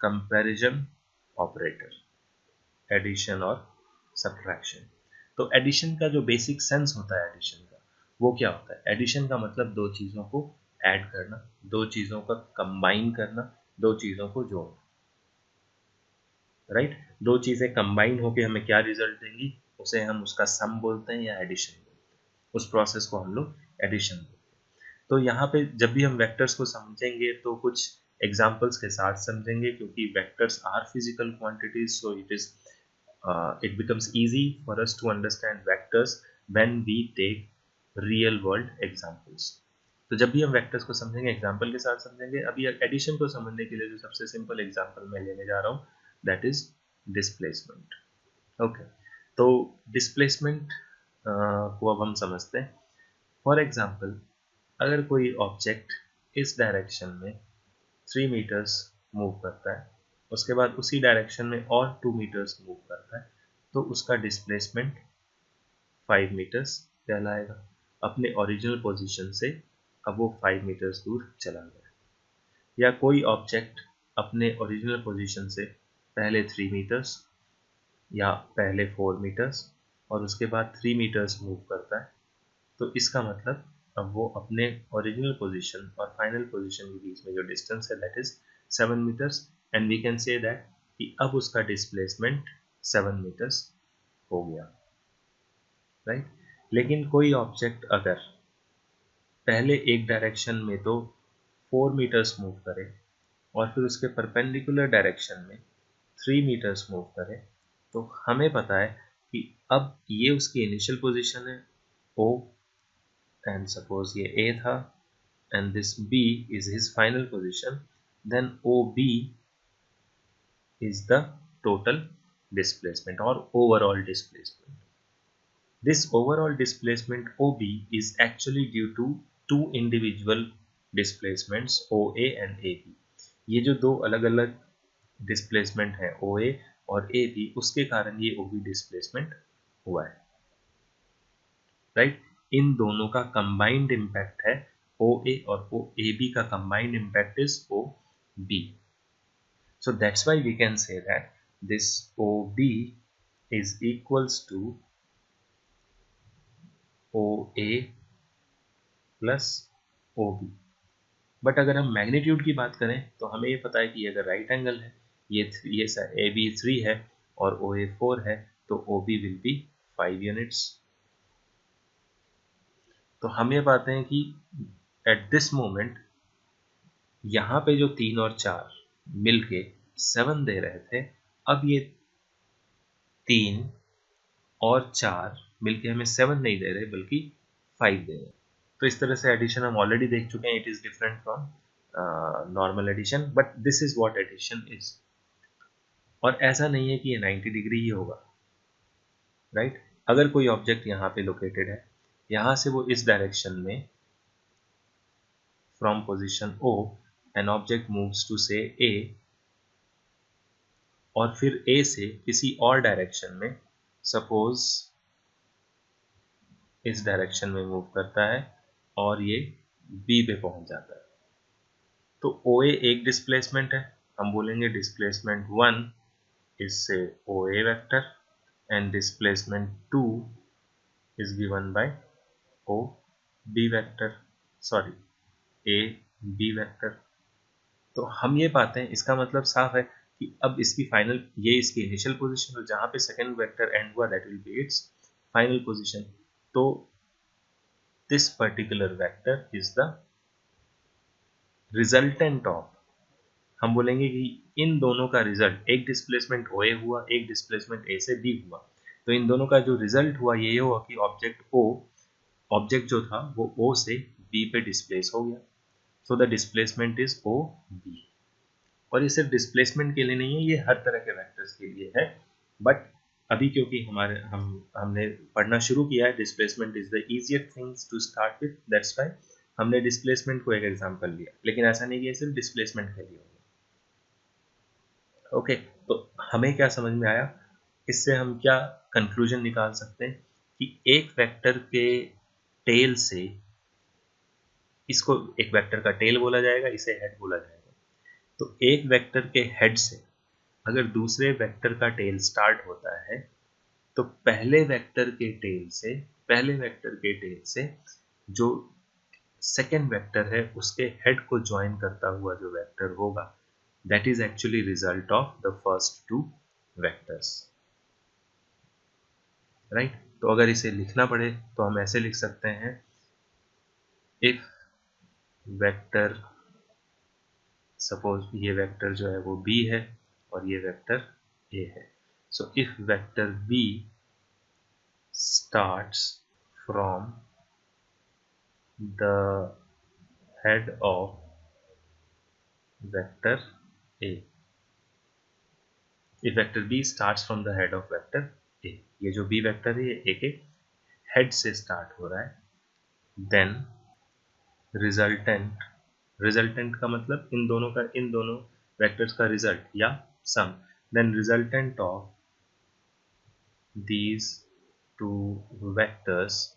Comparison operator, addition और subtraction. तो addition का जो बेसिक सेंस होता है एडिशन का, वो क्या होता है? एडिशन का मतलब दो चीज़ों को ऐड करना, दो चीज़ों का कंबाइन करना, दो चीज़ों को जोड़ना, राइट? दो चीज़ें कंबाइन होके हमें क्या रिजल्ट देंगी, उसे हम उसका सम बोलते हैं या एडिशन बोलते हैं। उस प्रोसेस को हम लोग एडिशन बोलते हैं। तो यहाँ पे जब भी हम वेक्टर्स को समझेंगे तो कुछ एग्जाम्पल्स के साथ समझेंगे, क्योंकि vectors are physical quantities, so it becomes easy for us to understand vectors when we take real world examples. तो जब भी हम वेक्टर्स को समझेंगे एग्जाम्पल के साथ समझेंगे। अभी एडिशन को समझने के लिए जो सबसे सिंपल एग्जाम्पल मैं लेने जा रहा हूँ, दैट इज डिस्प्लेसमेंट। ओके, तो डिस्प्लेसमेंट को अब हम समझते हैं। फॉर एग्जाम्पल, अगर कोई ऑब्जेक्ट इस डायरेक्शन में 3 मीटर्स मूव करता है, उसके बाद उसी डायरेक्शन में और 2 मीटर्स मूव करता है, तो उसका डिस्प्लेसमेंट 5 मीटर्स कहलाएगा। अपने ओरिजिनल पोजीशन से अब वो 5 मीटर्स दूर चला गया। या कोई ऑब्जेक्ट अपने ओरिजिनल पोजीशन से पहले 3 मीटर्स या पहले 4 मीटर्स और उसके बाद 3 मीटर्स मूव करता है, तो इसका मतलब अब वो अपने ओरिजिनल पोजीशन और फाइनल पोजीशन के बीच में जो डिस्टेंस है that is 7 metres, and we can say that कि अब उसका डिस्प्लेसमेंट 7 मीटर्स हो गया, राइट? लेकिन कोई ऑब्जेक्ट अगर पहले एक डायरेक्शन में तो 4 मीटर्स मूव करे और फिर उसके परपेंडिकुलर डायरेक्शन में 3 मीटर्स मूव करे, तो हमें पता है कि अब ये उसकी इनिशियल पोजीशन है O, एंड सपोज ये A था and this B is his final position, then OB is the total displacement or overall displacement. This overall displacement OB is actually due to two individual displacements OA and AB. ये जो दो अलग अलग displacement है OA और AB, उसके कारण ये OB डिस्प्लेसमेंट हुआ है, राइट? इन दोनों का कंबाइंड इम्पैक्ट है OA और AB का combined impact is OB. So that's why we can say that this OB is equals to OA plus OB. But अगर हम मैग्नीट्यूड की बात करें तो हमें ये पता है कि अगर राइट एंगल है, ये AB 3 है और OA 4 है, तो OB विल बी 5 यूनिट्स। तो हम ये पाते हैं कि एट दिस मोमेंट यहाँ पे जो 3 और 4 मिलके 7 दे रहे थे, अब ये 3 और 4 मिलके हमें 7 नहीं दे रहे बल्कि 5 दे रहे। तो इस तरह से एडिशन हम ऑलरेडी देख चुके हैं, it is different from normal addition, but this is what addition is. और ऐसा नहीं है कि ये 90 डिग्री ही होगा, राइट? अगर कोई ऑब्जेक्ट यहाँ पे लोकेटेड है, यहाँ से वो इस डायरेक्शन में from position O an object moves to से A, और फिर A से किसी और डायरेक्शन में सपोज इस डायरेक्शन में मूव करता है और ये B पे पहुंच जाता है, तो OA एक डिस्प्लेसमेंट है, हम बोलेंगे डिस्प्लेसमेंट 1 इससे OA vector and displacement 2 is given by OB vector, sorry AB vector. तो हम ये पाते हैं, इसका मतलब साफ है कि अब इसकी फाइनल, ये इसकी इनिशियल पोजीशन, और जहां पे सेकंड वेक्टर एंड हुआ that will be its final position. तो this particular vector is the resultant of, हम बोलेंगे कि इन दोनों का रिजल्ट, एक डिस्प्लेसमेंट OA हुआ, एक डिस्प्लेसमेंट A से B हुआ, तो इन दोनों का जो रिजल्ट हुआ ये हुआ कि ऑब्जेक्ट जो था वो O से B पे डिस्प्लेस हो गया। So the displacement is OB। और ये सिर्फ डिस्प्लेसमेंट के लिए नहीं है, ये हर तरह के वेक्टर्स के लिए है, बट अभी क्योंकि हमने पढ़ना शुरू किया है, displacement is the easiest things to start with, that's why हमने डिस्प्लेसमेंट को एक एग्जांपल लिया, लेकिन ऐसा नहीं कि सिर्फ डिस्प्लेसमेंट के लिए होगा। ओके, तो हमें क्या समझ में आया, इससे हम क्या कंक्लूजन निकाल सकते हैं कि एक वेक्टर के टेल से, इसको एक वेक्टर का टेल बोला जाएगा, इसे हेड बोला जाएगा। तो एक वेक्टर के हेड से अगर दूसरे वेक्टर का टेल स्टार्ट होता है तो पहले वेक्टर के टेल से जो सेकेंड वेक्टर है उसके हेड को ज्वाइन करता हुआ जो वेक्टर होगा, that is actually result of the first two vectors, right. तो अगर इसे लिखना पड़े तो हम ऐसे लिख सकते हैं, इफ वेक्टर, सपोज ये वेक्टर जो है वो b है और ये वेक्टर a है, so if vector b starts from the head of vector A. If vector B starts from the head of vector A, ये जो B वेक्टर है ये A के हेड से स्टार्ट हो रहा है, देन रिजल्टेंट का मतलब इन दोनों वेक्टर्स का रिजल्ट या sum, then resultant of these two vectors,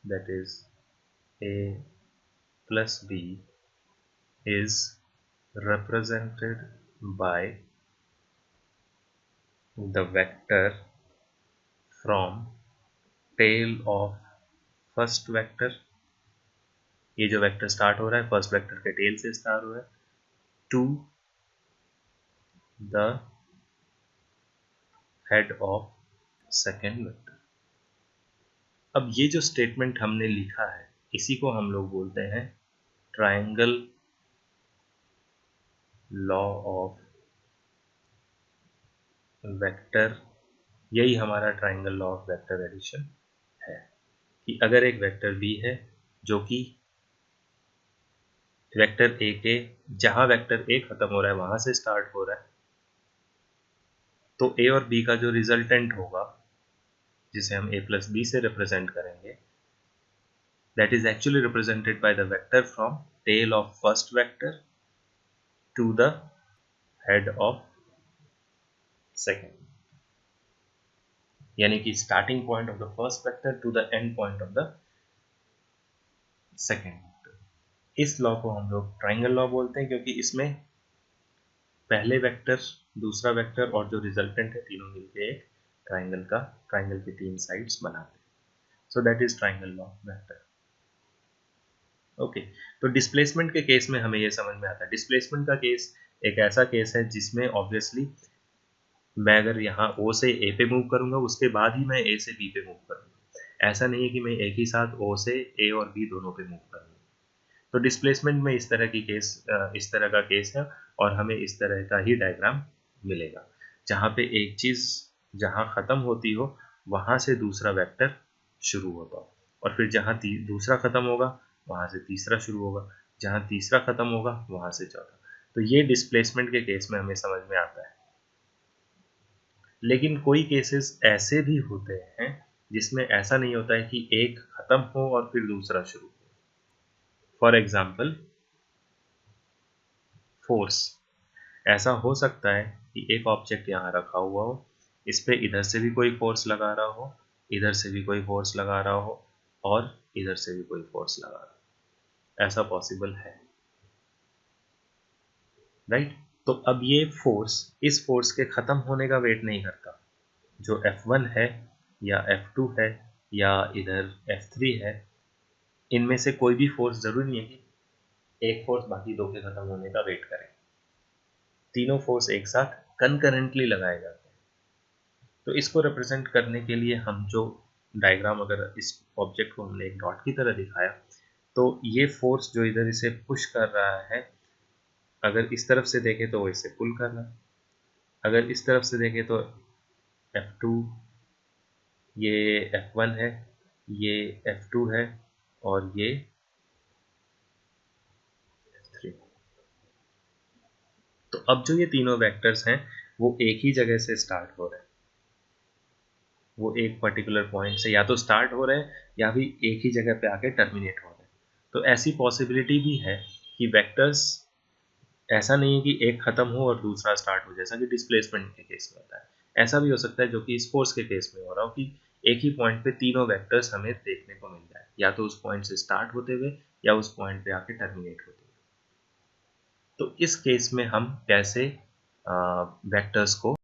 that is A plus B, is represented by the vector from tail of first vector, ये जो वेक्टर स्टार्ट हो रहा है फर्स्ट वेक्टर के टेल से स्टार्ट हो रहा है, to the head of second vector. अब ये जो स्टेटमेंट हमने लिखा है इसी को हम लोग बोलते हैं ट्रायंगल लॉ ऑफ वेक्टर। यही हमारा triangle law of vector addition है कि अगर एक वेक्टर बी है जो कि वेक्टर ए के जहां वेक्टर ए खत्म हो रहा है वहां से स्टार्ट हो रहा है, तो ए और बी का जो रिजल्टेंट होगा जिसे हम a प्लस बी से रिप्रेजेंट करेंगे, that is actually represented by the vector from tail of first vector to the head of second, यानी कि starting point of the first vector to the end point of the second vector। इस law को हम लोग triangle law बोलते हैं क्योंकि इसमें पहले वेक्टर, दूसरा वेक्टर और जो रिजल्टेंट है तीनों मिलकर एक ट्राइंगल की तीन साइड्स बनाते हैं। So that is triangle law of vector. Okay, तो डिस्प्लेसमेंट के केस में हमें ये समझ में आता है। डिस्प्लेसमेंट का केस एक ऐसा केस है जिसमें ऑब्वियसली मैं अगर यहाँ O से A पे मूव करूंगा उसके बाद ही मैं A से B पे मूव करूंगा। ऐसा नहीं है कि मैं एक ही साथ O से A और B दोनों पे मूव करूंगा। तो डिस्प्लेसमेंट में इस तरह का केस है और हमें इस तरह का ही डायग्राम मिलेगा जहाँ पे एक चीज जहाँ खत्म होती हो वहां से दूसरा वेक्टर शुरू होता हो और फिर जहाँ दूसरा खत्म होगा वहां से तीसरा शुरू होगा, जहाँ तीसरा खत्म होगा वहां से चौथा। तो ये डिस्प्लेसमेंट के केस में हमें समझ में आता है। लेकिन कोई केसेस ऐसे भी होते हैं जिसमें ऐसा नहीं होता है कि एक खत्म हो और फिर दूसरा शुरू हो। फॉर एग्जाम्पल फोर्स, ऐसा हो सकता है कि एक ऑब्जेक्ट यहाँ रखा हुआ हो, इस पे इधर से भी कोई फोर्स लगा रहा हो, इधर से भी कोई फोर्स लगा रहा हो और इधर से भी कोई फोर्स लगा रहा हो। ऐसा पॉसिबल है, राइट। तो अब ये फोर्स इस फोर्स के खत्म होने का वेट नहीं करता। जो F1 है या F2 है या इधर F3 है, इनमें से कोई भी फोर्स जरूरी नहीं है कि एक फोर्स बाकी दो के खत्म होने का वेट करे। तीनों फोर्स एक साथ कंकरेंटली लगाए जाते हैं। तो इसको रिप्रेजेंट करने के लिए हम जो डायग्राम, अगर इस ऑब्जेक्ट को हमने एक डॉट की तरह दिखाया तो ये फोर्स जो इधर इसे पुश कर रहा है, अगर इस तरफ से देखें तो वो इसे पुल कर रहा है, अगर इस तरफ से देखें तो F2, ये F1 है, ये F2 है और ये F3। तो अब जो ये तीनों वेक्टर्स हैं वो एक ही जगह से स्टार्ट हो रहे हैं, वो एक पर्टिकुलर पॉइंट से या तो स्टार्ट हो रहे हैं या भी एक ही जगह पे आके टर्मिनेट हो रहे हैं। तो ऐसी पॉसिबिलिटी भी है कि वेक्टर्स, ऐसा नहीं है कि एक खत्म हो और दूसरा स्टार्ट हो जैसा कि डिस्प्लेसमेंट के केस में होता है। ऐसा भी हो सकता है जो कि इस फोर्स के केस में हो रहा हो कि एक ही पॉइंट पे तीनों वेक्टर्स हमें देखने को मिल जाए, या तो उस पॉइंट से स्टार्ट होते हुए या उस पॉइंट पे आके टर्मिनेट होते हुए। तो इस केस में हम कैसे वेक्टर्स को